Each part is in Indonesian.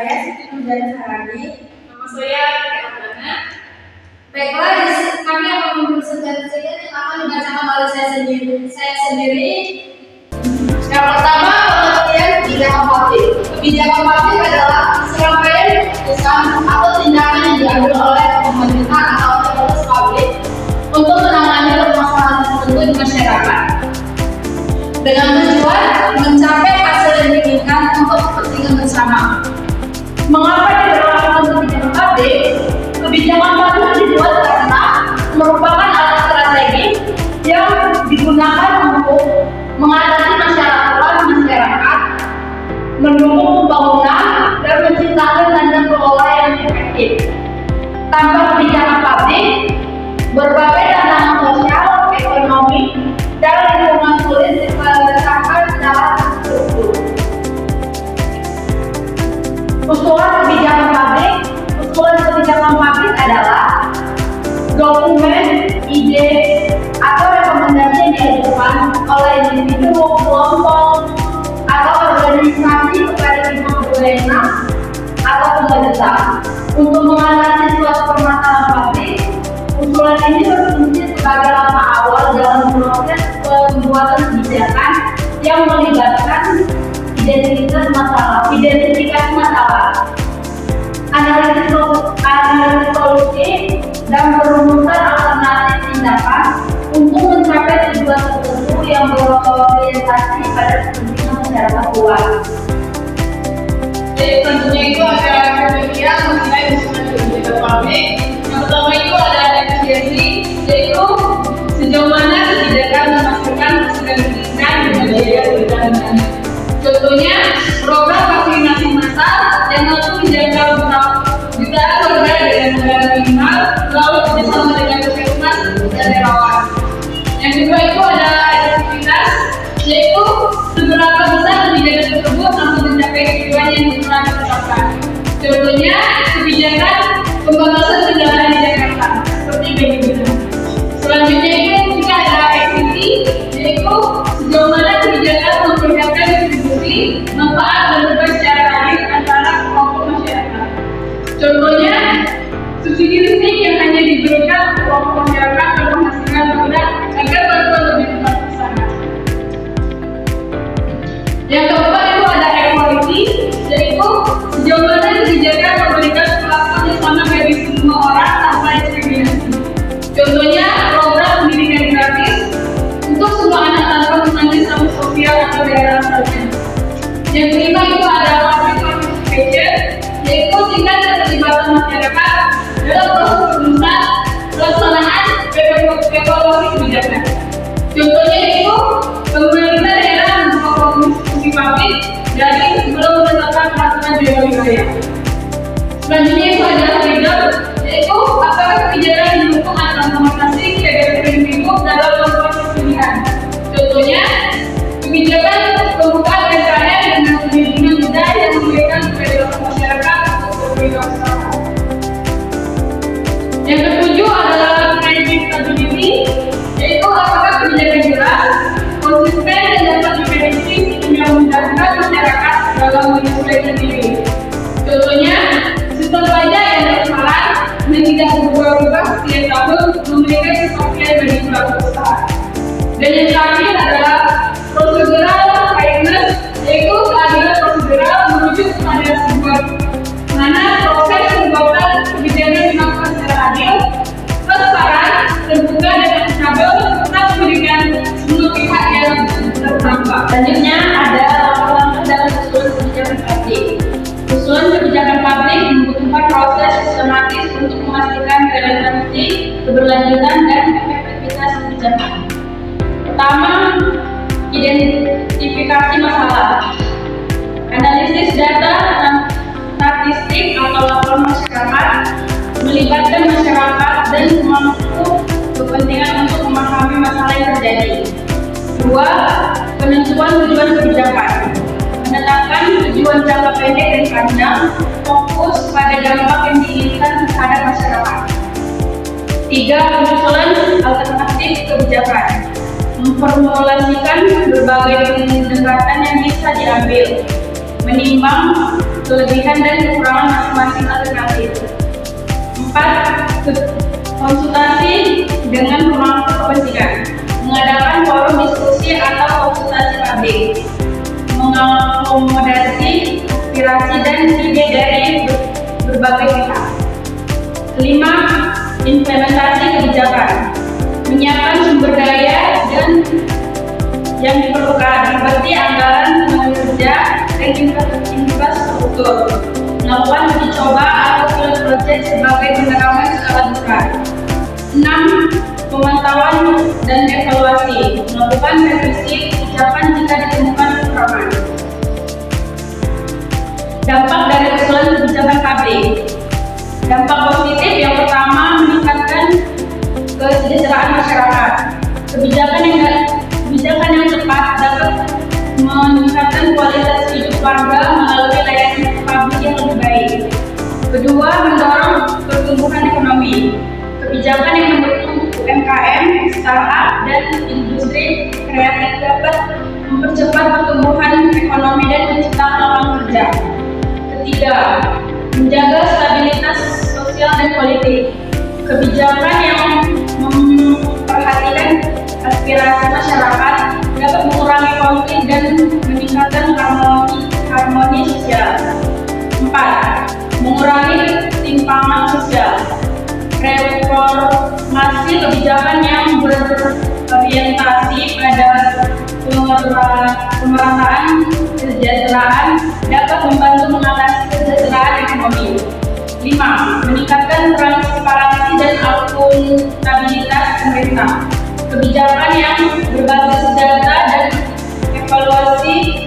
saya Siti Nurjana Sarani. Nama saya Tika Amrana. Baiklah, kami akan mempresentasikan yang akan dibacakan oleh saya sendiri. Yang pertama, pengertian kebijakan publik. Kebijakan publik adalah serangkaian keputusan atau tindakan yang diambil oleh pemerintah atau otoritas publik untuk menangani permasalahan tertentu di masyarakat dengan tujuan mencapai hasil yang diinginkan untuk kepentingan bersama. Mengapa diberlakukan kebijakan publik? Kebijakan publik dibuat karena merupakan alat strategis yang digunakan untuk mengatasi masyarakat, mendukung pembangunan, dan menciptakan tata kelola yang efektif. Tanpa kebijakan publik, berbagai tantangan sosial, ekonomi, dan lingkungan sulit dirasakan dalam struktur. Usulan kebijakan publik adalah dokumen, ide, atau rekomendasi yang diajukan oleh individu, kelompok, atau organisasi kepada pihak berwenang atau pemerintah untuk mengatasi suatu permasalahan publik. Usulan ini berfungsi sebagai langkah awal dalam proses pembuatan kebijakan yang melibatkan identifikasi masalah, analisis solusi, dan perumusan alternatif tindakan untuk mencapai tujuan tertentu yang berorientasi pada kepentingan masyarakat luas. Jadi tentunya itu ada kriteria mengenai usulan kebijakan publik. Yang pertama itu ada efisiensi, yaitu sejauh mana kebijakan memastikan hasil yang diinginkan dengan biaya berjalan. Contohnya, program vaksinasi massal yang mampu menjangkau jutaan warga dengan negara minimal, lalu bersama dengan puskesmas dan relawan. Yang kedua itu ada efektivitas, yaitu seberapa besar kebijakan tersebut mampu mencapai tujuan yang telah ditetapkan. Contohnya, kebijakan pembatasan kendaraan di Jakarta, seperti begini. Selanjutnya itu jika ada equity, yaitu sejauh mana kebijakan memperlihatkan distribusi, manfaat, dan beban secara adil antara kelompok masyarakat. Contohnya, subsidi listrik yang hanya diberikan untuk kelompok masyarakat berpenghasilan rendah agar bantuan lebih tepat terlaksana. Yang keempat itu ada equality, yaitu sejauh mana kebijakan memberikan perlakuan yang sama bagi semua orang tanpa diskriminasi. Contohnya, program pendidikan gratis untuk semua anak tanpa memandang status sosial atau daerah asalnya. Yang kelima itu ada public participation, yaitu tingkat keterlibatan masyarakat dalam proses perumusan, pelaksanaan, evaluasi kebijakan. Contohnya itu pemerintah daerah membuka diskusi publik dari sebelum menetapkan peraturan di wilayah. Selanjutnya itu adalah freedom, yaitu apakah kebijakan mendukung transformasi kegiatan individu dalam proses pilihan. Contohnya, kebijakan pembukaan PKN dengan pembimbingan mudah yang memberikan kebebasan masyarakat untuk berwirausaha. Yang ketujuh adalah predictability, yaitu apakah kebijakan jelas, konsisten, dan dapat diprediksi sehingga memudahkan masyarakat dalam menyesuaikan diri. Contohnya, sistem pajak yang transparan dan tidak berubah-ubah setiap tahun memberikan kepastian bagi pelaku usaha. Dan yang terakhir adalah prosedural fairness, yaitu keadilan prosedural menuju kepada sebuah mana proses pembuatan kebijakan dilakukan secara adil, transparan, terbuka, dan akuntabel serta memberikan semua pihak yang terdampak. Selanjutnya ada langkah-langkah dalam usulan kebijakan publik. Usulan kebijakan publik membutuhkan proses sistematis untuk memastikan relevansi, keberlanjutan, dan efektivitas kebijakan. Pertama, identifikasi masalah. Analisis data statistik atau laporan masyarakat melibatkan masyarakat dan pemangku kepentingan untuk memahami masalah yang terjadi. Dua, penentuan tujuan kebijakan. Menetapkan tujuan jangka pendek dan panjang, fokus pada dampak yang diinginkan terhadap masyarakat. Tiga, penyusunan alternatif kebijakan. Memformulasikan berbagai pendekatan yang bisa diambil, menimbang kelebihan dan kekurangan masing-masing alternatif. 4. Konsultasi dengan pemangku kepentingan, mengadakan forum diskusi atau konsultasi publik, mengakomodasi aspirasi dan ide dari berbagai pihak. 5. Implementasi kebijakan, menyiapkan sumber daya dan yang diperlukan seperti anggaran tenaga kerja dan infrastruktur, melakukan uji coba atau pilot project sebagai pendalaman skala besar. 6. Pemantauan dan evaluasi, melakukan revisi kebijakan jika ditemukan kekurangan. Dampak dari usulan kebijakan publik. Dampak positif yang pertama, meningkatkan kesejahteraan masyarakat. Kebijakan yang tepat dapat meningkatkan kualitas hidup warga melalui layanan publik yang lebih baik. Kedua, mendorong pertumbuhan ekonomi. Kebijakan yang mendukung UMKM, startup, dan industri kreatif dapat mempercepat pertumbuhan ekonomi dan menciptakan lapangan kerja. Ketiga, menjaga stabilitas sosial dan politik. Kebijakan yang memperhatikan aspirasi masyarakat dapat mengurangi konflik dan meningkatkan harmoni sosial. 4. Mengurangi ketimpangan sosial. Reformasi kebijakan yang berorientasi pada pemerataan kesejahteraan dapat membantu mengatasi kesejahteraan ekonomi. 5. Meningkatkan transparansi dan akuntabilitas pemerintah. Kebijakan yang berbasis data dan evaluasi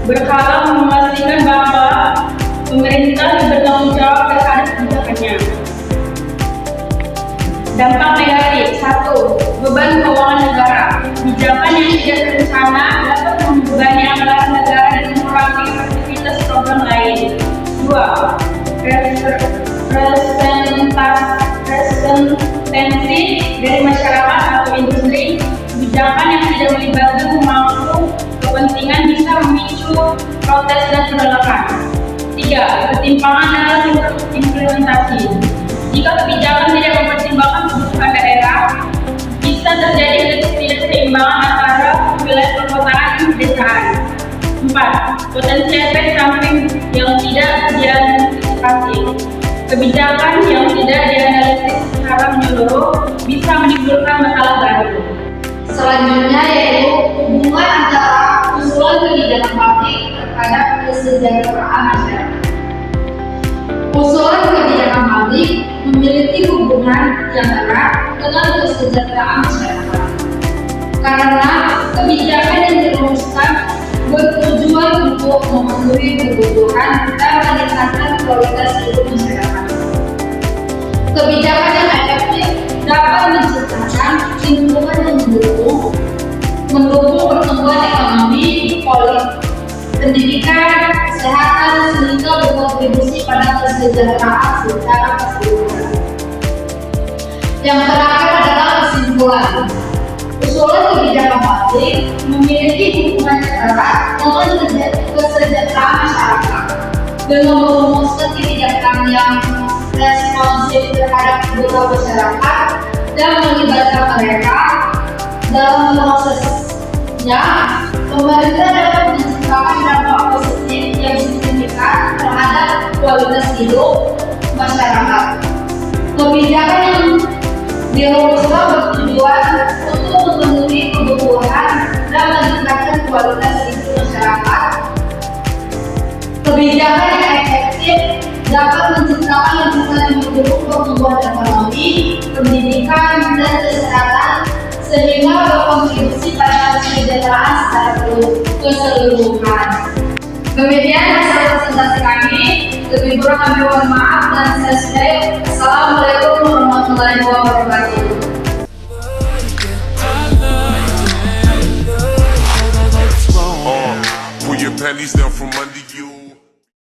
berkala memastikan bahwa pemerintah bertanggung jawab terhadap kebijakannya. Dampak negatif. 1. Beban keuangan negara. Kebijakan yang tidak terencana dapat membebani anggaran negara dan mengurangi aktivitas program lain. 2. Representasi dari masyarakat atau industri. Kebijakan yang tidak melibatkan pemangku kepentingan bisa memicu protes dan penolakan. 3. Ketimpangan dalam implementasi. Jika kebijakan tidak mempertimbangkan kebutuhan daerah, bisa terjadi ketidakseimbangan antara wilayah perkotaan dan pedesaan. 4. Potensi efek samping yang tidak diantisipasi. Kebijakan yang tidak dianalisis secara menyeluruh bisa menimbulkan masalah baru. Selanjutnya yaitu hubungan antara usulan kebijakan publik terhadap kesejahteraan masyarakat. Usulan kebijakan publik memiliki hubungan yang erat dengan kesejahteraan masyarakat, karena kebijakan yang dirumuskan bertujuan untuk memenuhi kebutuhan dan meningkatkan kualitas hidup masyarakat. Kebijakan yang efektif dapat menciptakan lingkungan yang mendukung pertumbuhan ekonomi, politik, pendidikan, kesehatan, sehingga berkontribusi pada kesejahteraan secara keseluruhan. Yang terakhir adalah kesimpulan. Usulan kebijakan publik memiliki hubungan erat dengan kesejahteraan masyarakat dengan merumuskan kebijakan yang responsif terhadap kebutuhan masyarakat dan melibatkan mereka dalam prosesnya. Pemerintah dapat menciptakan dampak positif yang signifikan terhadap kualitas hidup masyarakat. Kebijakan yang dirumuskan bertujuan untuk memenuhi kebutuhan dan meningkatkan kualitas hidup masyarakat. Kebijakan yang efektif dapat menciptakan lingkungan yang mendukung pertumbuhan ekonomi, pendidikan, dan kesehatan, sehingga berkontribusi pada kesejahteraan secara keseluruhan. Demikian hasil presentasi kami. Lebih kurang kami mohon maaf dan saya sudahi. Assalamualaikum warahmatullahi wabarakatuh. Pull your panties down from under you.